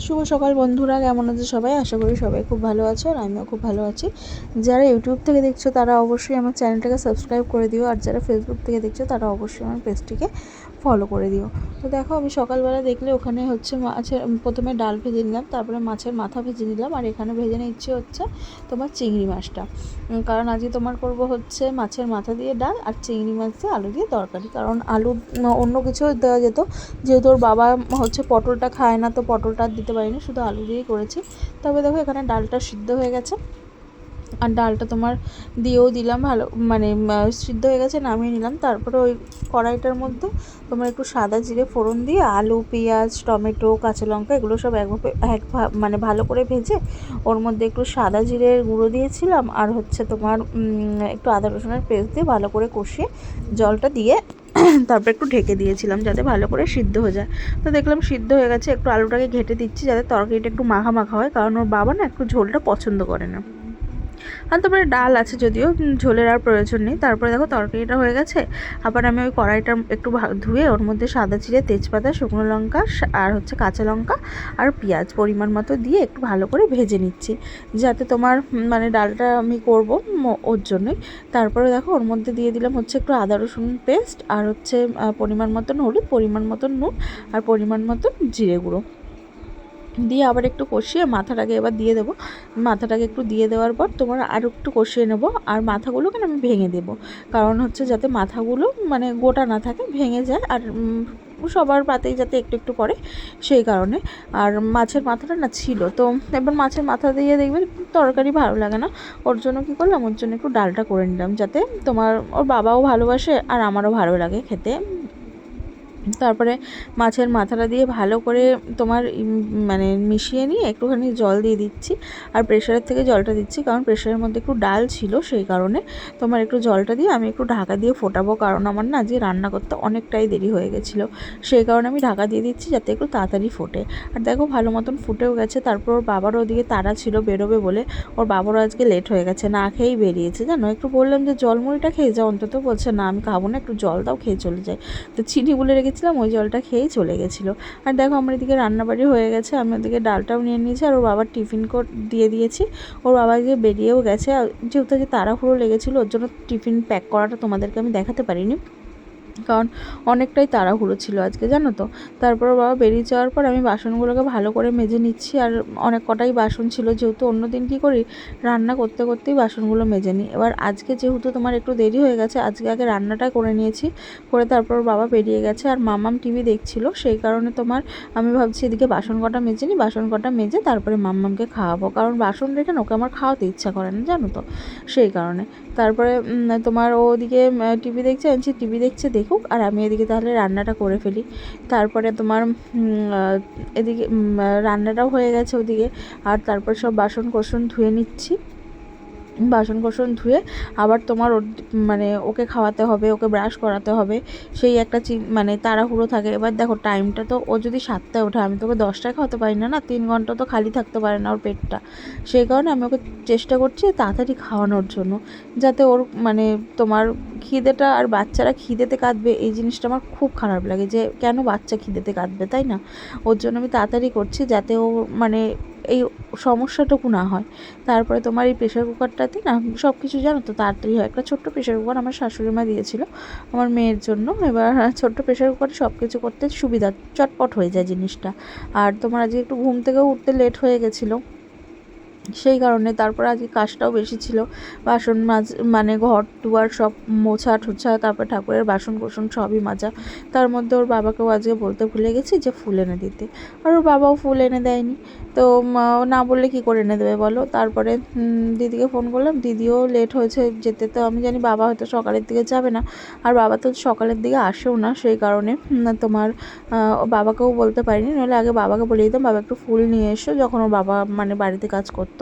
শুভ সকাল বন্ধুরা, কেমন আছে সবাই? আশা করি সবাই খুব ভালো আছো আর আমিও খুব ভালো আছি। যারা ইউটিউব থেকে দেখছো তারা অবশ্যই আমার চ্যানেলটাকে সাবস্ক্রাইব করে দিও, আর যারা ফেসবুক থেকে দেখছো তারা অবশ্যই আমার পেজটিকে ফলো করে দিও। তো দেখো, আমি সকালবেলা দেখলে ওখানে হচ্ছে মাছের প্রথমে ডাল ভেজে নিলাম, তারপরে মাছের মাথা ভেজে নিলাম, আর এখানে ভেজে নিচ্ছে হচ্ছে তোমার চিংড়ি মাছটা। কারণ আজকে তোমার করব হচ্ছে মাছের মাথা দিয়ে ডাল আর চিংড়ি মাছ দিয়ে আলু দিয়ে তরকারি। কারণ আলু অন্য কিছু দেওয়া যেত, যেহেতু ওর বাবা হচ্ছে পটলটা খায় না, তো পটলটা দিতে পারিনি, শুধু আলু দিয়েই করেছি। তবে দেখো এখানে ডালটা সিদ্ধ হয়ে গেছে, আর ডালটা তোমার দিয়েও দিলাম ভালো, মানে সিদ্ধ হয়ে গেছে, নামিয়ে নিলাম। তারপরে ওই কড়াইটার মধ্যে তোমার একটু সাদা জিরে ফোড়ন দিয়ে আলু, পেঁয়াজ, টমেটো, কাঁচা লঙ্কা এগুলো সব মানে ভালো করে ভেজে ওর মধ্যে একটু সাদা জিরের গুঁড়ো দিয়েছিলাম, আর হচ্ছে তোমার একটু আদা রসুনের পেস্ট দিয়ে ভালো করে কষিয়ে জলটা দিয়ে তারপর একটু ঢেকে দিয়েছিলাম যাতে ভালো করে সিদ্ধ হয়ে যায়। তো দেখলাম সিদ্ধ হয়ে গেছে, একটু আলুটাকে ঘেঁটে দিচ্ছি যাতে তরকারিটা একটু মাখা মাখা হয়, কারণ ওর বাবা না একটু ঝোলটা পছন্দ করে না। আর তারপরে ডাল আছে যদিও, ঝোলের আর প্রয়োজন নেই। তারপরে দেখো তরকারিটা হয়ে গেছে। আবার আমি ওই কড়াইটা একটু ধুয়ে ওর মধ্যে সাদা জিরে, তেজপাতা, শুকনো লঙ্কা আর হচ্ছে কাঁচা লঙ্কা আর পেঁয়াজ পরিমাণ মতো দিয়ে একটু ভালো করে ভেজে নিচ্ছি, যাতে তোমার মানে ডালটা আমি করব ওর জন্যই। তারপরে দেখো ওর মধ্যে দিয়ে দিলাম হচ্ছে একটু আদা রসুন পেস্ট, আর হচ্ছে পরিমাণ মতন হলুদ, পরিমাণ মতন নুন, আর পরিমাণ মতন জিরে গুঁড়ো দিয়ে আবার একটু কষিয়ে মাথাটাকে এবার দিয়ে দেবো। মাথাটাকে একটু দিয়ে দেওয়ার পর তোমার আরও একটু কষিয়ে নেবো, আর মাথাগুলোকে আমি ভেঙে দেবো, কারণ হচ্ছে যাতে মাথাগুলো মানে গোটা না থাকে, ভেঙে যায়, আর সবার পাতেই যাতে একটু একটু পড়ে সেই কারণে। আর মাছের মাথাটা না ছিল, তো এবার মাছের মাথা দিয়ে দেখবে তরকারি ভালো লাগে না, ওর জন্য কী করলাম, ওর জন্য একটু ডালটা করে নিলাম, যাতে তোমার ওর বাবাও ভালোবাসে আর আমারও ভালো লাগে খেতে। তারপরে মাছের মাথাটা দিয়ে ভালো করে তোমার মানে মিশিয়ে নিয়ে একটুখানি জল দিয়ে দিচ্ছি, আর প্রেশারের থেকে জলটা দিচ্ছি, কারণ প্রেশারের মধ্যে একটু ডাল ছিল সেই কারণে তোমার একটু জলটা দিয়ে আমি একটু ঢাকা দিয়ে ফোটাবো, কারণ আমার না আজকে রান্না করতে অনেকটাই দেরি হয়ে গেছিলো, সেই কারণে আমি ঢাকা দিয়ে দিচ্ছি যাতে একটু তাড়াতাড়ি ফোটে। আর দেখো ভালো মতন ফুটেও গেছে। তারপর ওর বাবারও ওদিকে তাড়া ছিল বেরোবে বলে, ওর বাবারও আজকে লেট হয়ে গেছে, না খেয়েই বেরিয়েছে জানো। একটু বললাম যে জলমুড়িটা খেয়ে যাও অন্তত, বলছে না আমি খাবো না, একটু জল দাও, খেয়ে চলে যায়। তো চিনি বলে রেখেছিলাম, ওই জলটা খেয়েই চলে গেছিলো। আর দেখো আমার এদিকে রান্নাবাড়ি হয়ে গেছে, আমি ওদিকে ডালটাও নিয়ে নিয়েছি, আর ওর বাবার টিফিন কোড দিয়ে দিয়েছি। ওর বাবা গিয়ে বেরিয়েও গেছে, যেহেতু যে তাড়াহুড়ো লেগেছিলো ওর জন্য টিফিন প্যাক করাটা তোমাদেরকে আমি দেখাতে পারিনি, কারণ অনেকটাই তাড়াহুড়ো ছিল আজকে, জানো তো। তারপর বাবা বেরিয়ে যাওয়ার পর আমি বাসনগুলোকে ভালো করে মেজে নিচ্ছি, আর অনেক কটাই বাসন ছিল, যেহেতু অন্য দিন কী করি রান্না করতে করতেই বাসনগুলো মেজে নিই। এবার আজকে যেহেতু তোমার একটু দেরি হয়ে গেছে, আজকে আগে রান্নাটা করে নিয়েছি, করে তারপর বাবা বেরিয়ে গেছে, আর মাম্মাম টিভি দেখছিল, সেই কারণে তোমার আমি ভাবছি এদিকে বাসন কটা মেজে নিই, বাসন কটা মেজে তারপরে মাম্মামকে খাওয়াবো, কারণ বাসন রেখে ওকে আমার খাওয়াতে ইচ্ছা করে না, জানো তো, সেই কারণে। তারপরে তোমার ও ওদিকে টিভি দেখছে, আমি টিভি দেখছে দেখুক, আর আমি এদিকে তাহলে রান্নাটা করে ফেলি। তারপরে তোমার এদিকে রান্নাটাও হয়ে গেছে ওদিকে, আর তারপর সব বাসন কোসন ধুয়ে নিচ্ছি। বাসন কোসন ধুয়ে আবার তোমার মানে ওকে খাওয়াতে হবে, ওকে ব্রাশ করাতে হবে, সেই একটা মানে তাড়াহুড়ো থাকে। এবার দেখো টাইমটা তো, ও যদি 7টায় ওঠে আমি তোকে 10টায় খাওয়াতে পারি না, না 3 ঘন্টা তো খালি থাকতে পারে না ওর পেটটা, সেই কারণে আমি ওকে চেষ্টা করছি তাড়াতাড়ি খাওয়ানোর জন্য, যাতে ওর মানে তোমার খিদেটা, আর বাচ্চারা খিদেতে কাঁদবে এই জিনিসটা আমার খুব খারাপ লাগে, যে কেন বাচ্চা খিদেতে কাঁদবে, তাই না? ওর জন্য আমি তাড়াতাড়ি করছি যাতে ও মানে এই সমস্যাটুকু না হয়। তারপরে তোমার এই প্রেশার কুকারটাতে না সব কিছু জানো তো তাড়াতাড়ি হয়, একটা ছোট্ট প্রেশার কুকার আমার শাশুড়ি মা দিয়েছিল আমার মেয়ের জন্য। এবার ছোট্ট প্রেশার কুকারে সব কিছু করতে সুবিধা, চটপট হয়ে যায় জিনিসটা। আর তোমার আজকে একটু ঘুম থেকেও উঠতে লেট হয়ে গেছিলো, সেই কারণে তারপর আজকে কাজটাও বেশি ছিল, বাসন মানে ঘর দুয়ার সব মোছা ঠোছা, তারপর ঠাকুরের বাসন কোসন সবই মাজা। তার মধ্যে ওর বাবাকেও আজকে বলতে ভুলে গেছি যে ফুল এনে দিতে, আর ওর বাবাও ফুল এনে দেয়নি, তো না বললে কী করে এনে দেবে বলো। তারপরে দিদিকে ফোন করলাম, দিদিও লেট হয়েছে যেতে, তো আমি জানি বাবা হয়তো সকালের দিকে যাবে না, আর বাবা তো সকালের দিকে আসেও না, সেই কারণে তোমার বাবাকেও বলতে পারিনি, নইলে আগে বাবাকে বলে দিতাম বাবা একটু ফুল নিয়ে এসো, যখন ওর বাবা মানে বাড়িতে কাজ করতো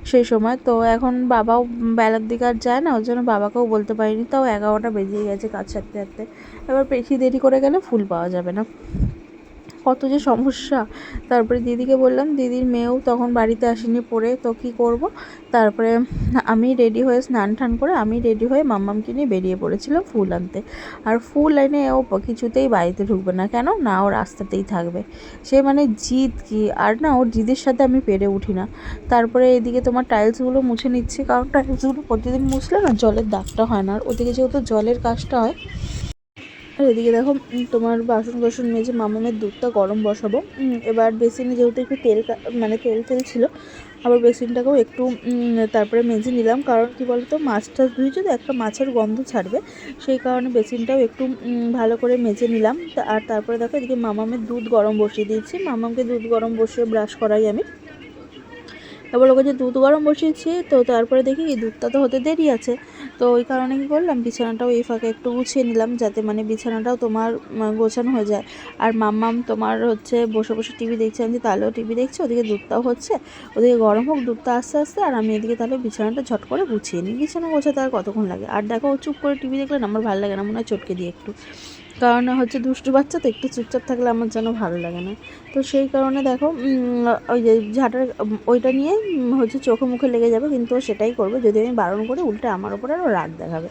সেই সময়। তো এখন বাবাও বেলার দিকে আর যায় না, ওর জন্য বাবাকেও বলতে পারিনি, তাও 11টা বেজেই গেছে কাজ সারতে সারতে। এবার বেশি দেরি করে গেলে ফুল পাওয়া যাবে না। কত যে সমস্যা। তারপরে দিদিকে বললাম, দিদির মেয়েও তখন বাড়িতে আসেনি পড়ে, তো কী করব। তারপরে আমি রেডি হয়ে স্নান টান করে আমি রেডি হয়ে মাম্মামকে নিয়ে বেরিয়ে পড়েছিলাম ফুল আনতে। আর ফুল এনে ও কিছুতেই বাড়িতে ঢুকবে না, কেন না, ও রাস্তাতেই থাকবে। সে মানে জিদ কি আর না, ওর জিদের সাথে আমি পেরে উঠি না। তারপরে এদিকে তোমার টাইলসগুলো মুছে নিচ্ছি, কারণ টাইলসগুলো প্রতিদিন মুছলে না জলের দাগটা হয় না, আর ওদিকে যেহেতু জলের কাজটা হয়। আর এদিকে দেখো তোমার বাসন কোসন মেজে মামামের দুধটা গরম বসাবো। এবার বেসিনে যেহেতু একটু তেল মানে তেল ছিল, আবার বেসিনটাকেও একটু তারপরে মেজে নিলাম, কারণ কি বলতো মাছ টাছ ধুয়েছি তো একটা মাছের গন্ধ ছাড়বে, সেই কারণে বেসিনটাও একটু ভালো করে মেজে নিলাম। আর তারপরে দেখো এদিকে মামামের দুধ গরম বসিয়ে দিয়েছি, মামামকে দুধ গরম বসিয়ে ব্রাশ করাই আমি। এবার ওকে যে দুধ গরম বসিয়েছি, তো তারপরে দেখি দুধটা তো হতে দেরি আছে, তো ওই কারণে কী করলাম, বিছানাটাও এই ফাঁকে একটু গুছিয়ে নিলাম, যাতে মানে বিছানাটাও তোমার গোছানো হয়ে যায়। আর মাম্মাম তোমার হচ্ছে বসে বসে টিভি দেখছে, আমি তাহলেও টিভি দেখছে, ওদিকে দুধটাও হচ্ছে, ওদিকে গরম হোক দুধটা আস্তে আস্তে, আর আমি এদিকে তাহলে বিছানাটা ঝট করে গুছিয়ে নিই। বিছানা গোছাতে আর কতক্ষণ লাগে। আর দেখো চুপ করে টিভি দেখলে না আমার ভালো লাগে না, মনে হয় চটকে দিই একটু, কারণ হচ্ছে দুষ্টু বাচ্চা তো, একটু চুপচাপ থাকলে আমার যেন ভালো লাগে না। তো সেই কারণে দেখো ওই যে ঝাঁটার ওইটা নিয়ে হচ্ছে চোখে মুখে লেগে যাবে, কিন্তু ও সেটাই করবে, যদি আমি বারণ করে উল্টে আমার ওপরে আরও রাগ দেখাবে।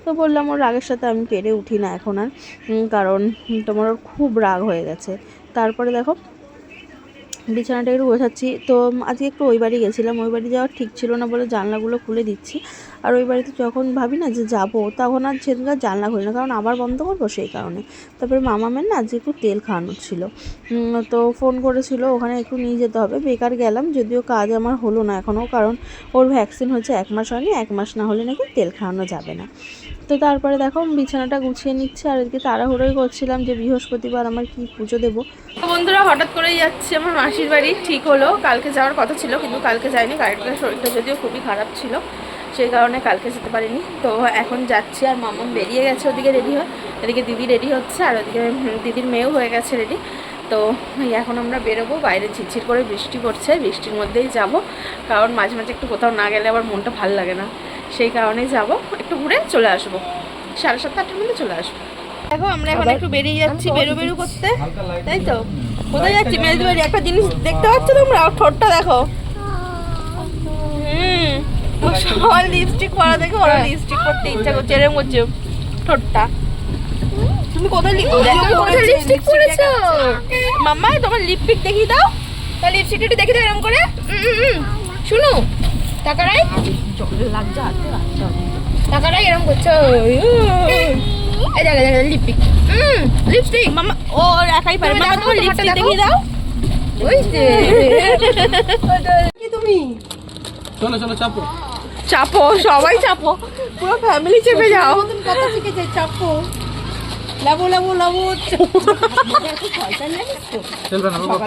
তো বললাম ওর রাগের সাথে আমি পেরে উঠি না এখন আর, কারণ তোমার ওর খুব রাগ হয়ে গেছে। তারপরে দেখো বিছানাটা একটু গোছাচ্ছি। তো আজকে একটু ওই বাড়ি গেছিলাম, ওই বাড়ি যাওয়ার ঠিক ছিল না বলে জানলাগুলো খুলে দিচ্ছি। আর ওই বাড়িতে যখন ভাবি না যে যাবো, তখন আর সেদিনকার জানলা খুলি না, কারণ আবার বন্ধ করবো সেই কারণে। তারপরে মামামের না আজকে একটু তেল খাওয়ানোর ছিল, তো ফোন করেছিল ওখানে একটু নিয়ে যেতে হবে। বেকার গেলাম, যদিও কাজ আমার হলো না এখনও, কারণ ওর ভ্যাকসিন হচ্ছে 1 মাস হয়নি, 1 মাস না হলে নাকি তেল খাওয়ানো যাবে না। তো তারপরে দেখো বিছানাটা গুছিয়ে নিচ্ছে, আর এদিকে তাড়াহুড়োই করছিলাম যে বৃহস্পতিবার আমার কি পুজো দেবো। বন্ধুরা হঠাৎ করেই যাচ্ছি আমার মাসির বাড়ি, ঠিক হলো, কালকে যাওয়ার কথা ছিল কিন্তু কালকে যাইনি, গাড়িটার শরীরটা যদিও খুবই খারাপ ছিল, সেই কারণে কালকে যেতে পারিনি। তো এখন যাচ্ছি, আর মামা বেরিয়ে গেছে ওদিকে রেডি হয়, এদিকে দিদি রেডি হচ্ছে, আর ওদিকে দিদির মেয়েও হয়ে গেছে রেডি। তো এখন আমরা বেরোবো, বাইরে ঝিরঝির করে বৃষ্টি পড়ছে, বৃষ্টির মধ্যেই যাব, কারণ মাঝে মাঝে একটু কোথাও না গেলে আবার মনটা ভালো লাগে না, সেই কারণেই যাব, একটু ঘুরে চলে আসবো, 7:30 8টার মধ্যে চলে আসবো। দেখো আমরা এখন একটু বেরিয়ে যাচ্ছি বেরু করতে, তাই তো। কোথায় যাচ্ছি? মেজদি বাড়ি। একটা জিনিস দেখতে পাচ্ছ তোমরা, ঠোঁটটা দেখো, সবার লিপস্টিক পরা দেখে ওরা লিপস্টিক করতে ইচ্ছা করছে, এরকম করছে ঠোঁটটা। তুমি কোথায় লিপস্টিক পরেছো মাম্মা? তোমার লিপস্টিক দেখিয়ে দাও, তার লিপস্টিকটা একটু দেখে দাও এরকম করে। শুনো টাকারাই লাগছে হাতে, টাকারাই এরকম করছো, এই দেখা দেখা লিপস্টিক, লিপস্টিক মামা ও একাই পারে। মামা তোমার লিপস্টিক দেখিয়ে দাও, ওই যে কি তুমি। চলো চলো চাপো চাপো, সবাই চাপো, পুরো ফ্যামিলি চেপে যাও। কথা শিখেছে, চাপো, লাবো লাবো লাবো। চলবে না বাবা।